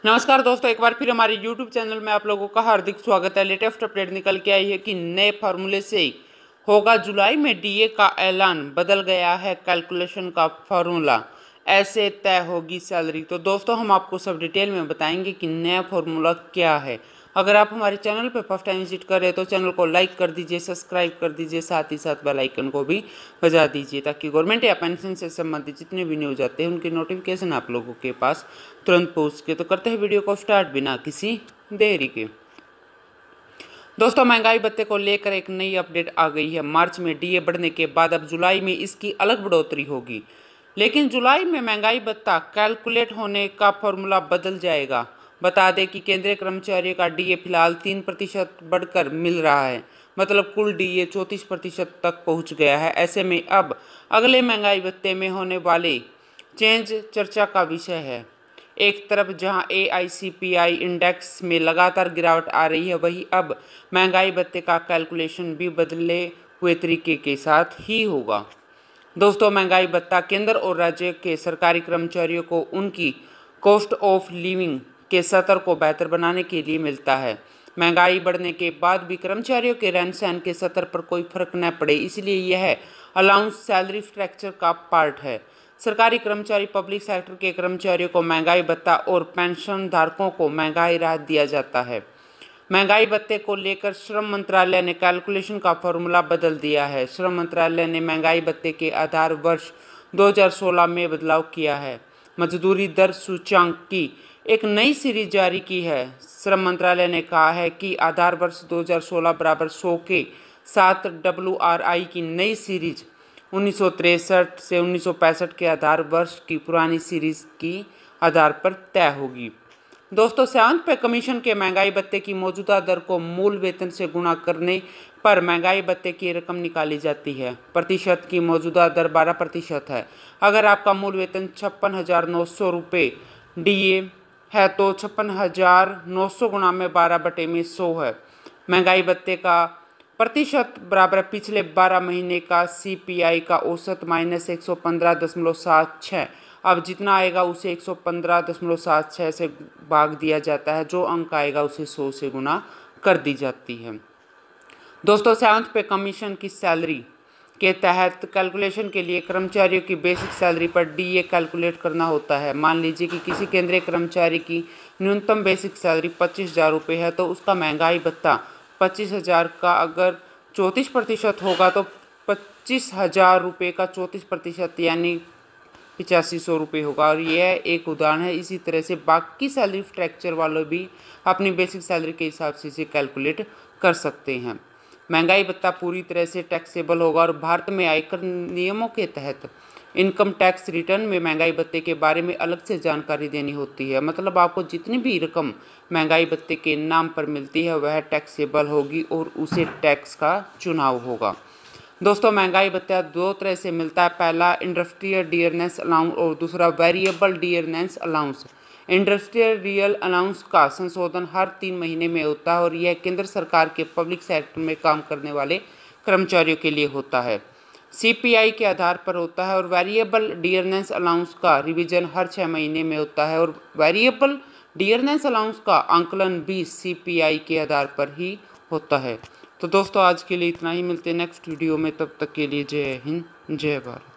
नमस्कार दोस्तों, एक बार फिर हमारे YouTube चैनल में आप लोगों का हार्दिक स्वागत है। लेटेस्ट अपडेट निकल के आई है कि नए फार्मूले से होगा जुलाई में डीए का ऐलान, बदल गया है कैलकुलेशन का फार्मूला, ऐसे तय होगी सैलरी। तो दोस्तों हम आपको सब डिटेल में बताएंगे कि नया फार्मूला क्या है। अगर आप हमारे चैनल पर फर्स्ट टाइम विजिट कर रहे हैं तो चैनल को लाइक कर दीजिए, सब्सक्राइब कर दीजिए, साथ ही साथ बेल आइकन को भी बजा दीजिए ताकि गवर्नमेंट या पेंशन से संबंधित जितने भी न्यूज़ आते हैं उनकी नोटिफिकेशन आप लोगों के पास तुरंत पहुँच के। तो करते हैं वीडियो को स्टार्ट बिना किसी देरी के। दोस्तों महंगाई भत्ते को लेकर एक नई अपडेट आ गई है। मार्च में डीए बढ़ने के बाद अब जुलाई में इसकी अलग बढ़ोतरी होगी, लेकिन जुलाई में महंगाई भत्ता कैलकुलेट होने का फॉर्मूला बदल जाएगा। बता दें कि केंद्रीय कर्मचारियों का डीए फिलहाल 3% बढ़कर मिल रहा है, मतलब कुल डीए 34% तक पहुंच गया है। ऐसे में अब अगले महंगाई भत्ते में होने वाले चेंज चर्चा का विषय है। एक तरफ जहां AICPI इंडेक्स में लगातार गिरावट आ रही है, वहीं अब महंगाई भत्ते का कैलकुलेशन भी बदले हुए तरीके के साथ ही होगा। दोस्तों महंगाई भत्ता केंद्र और राज्य के सरकारी कर्मचारियों को उनकी कॉस्ट ऑफ लिविंग के स्तर को बेहतर बनाने के लिए मिलता है। महंगाई बढ़ने के बाद भी कर्मचारियों के रहन सहन के स्तर पर कोई फर्क न पड़े, इसलिए यह अलाउंस सैलरी स्ट्रक्चर का पार्ट है। सरकारी कर्मचारी, पब्लिक सेक्टर के कर्मचारियों को महंगाई भत्ता और पेंशन धारकों को महंगाई राहत दिया जाता है। महंगाई भत्ते को लेकर श्रम मंत्रालय ने कैलकुलेशन का फॉर्मूला बदल दिया है। श्रम मंत्रालय ने महंगाई भत्ते के आधार वर्ष 2016 में बदलाव किया है। मजदूरी दर सूचकांक की एक नई सीरीज जारी की है। श्रम मंत्रालय ने कहा है कि आधार वर्ष 2016 बराबर 100 के साथ WRI की नई सीरीज 1963 से 1965 के आधार वर्ष की पुरानी सीरीज की आधार पर तय होगी। दोस्तों सेवंथ पे कमीशन के महंगाई भत्ते की मौजूदा दर को मूल वेतन से गुणा करने पर महंगाई भत्ते की रकम निकाली जाती है। प्रतिशत की मौजूदा दर 12% है। अगर आपका मूल वेतन 56,900 रुपये डीए है तो 56,900 गुणा में 12/100 है। महंगाई भत्ते का प्रतिशत बराबर पिछले 12 महीने का CPI का औसत माइनस 115.76। अब जितना आएगा उसे 115.76 से भाग दिया जाता है, जो अंक आएगा उसे 100 से गुना कर दी जाती है। दोस्तों सेवंथ पे कमीशन की सैलरी के तहत कैलकुलेशन के लिए कर्मचारियों की बेसिक सैलरी पर डीए कैलकुलेट करना होता है। मान लीजिए कि किसी केंद्रीय कर्मचारी की न्यूनतम बेसिक सैलरी 25,000 रुपये है, तो उसका महंगाई भत्ता 25,000 का अगर 34% होगा तो 25,000 रुपये का 34% यानी 8500 रुपये होगा। और यह एक उदाहरण है। इसी तरह से बाकी सैलरी स्ट्रक्चर वाले भी अपनी बेसिक सैलरी के हिसाब से इसे कैलकुलेट कर सकते हैं। महंगाई भत्ता पूरी तरह से टैक्सेबल होगा और भारत में आयकर नियमों के तहत इनकम टैक्स रिटर्न में महंगाई भत्ते के बारे में अलग से जानकारी देनी होती है। मतलब आपको जितनी भी रकम महंगाई भत्ते के नाम पर मिलती है वह टैक्सेबल होगी और उसे टैक्स का चुनाव होगा। दोस्तों महंगाई भत्ता दो तरह से मिलता है। पहला इंडस्ट्रियल डियरनेस अलाउंस और दूसरा variable dearness allowance. Industrial real allowance का संशोधन हर 3 महीने में होता है और यह केंद्र सरकार के पब्लिक सेक्टर में काम करने वाले कर्मचारियों के लिए होता है। CPI के आधार पर होता है और वेरिएबल डियरनेस अलाउंस का रिवीजन हर 6 महीने में होता है और वेरिएबल डियरनेस अलाउंस का आंकलन भी CPI के आधार पर ही होता है। तो दोस्तों आज के लिए इतना ही, मिलते हैं नेक्स्ट वीडियो में। तब तक के लिए जय हिंद, जय भारत।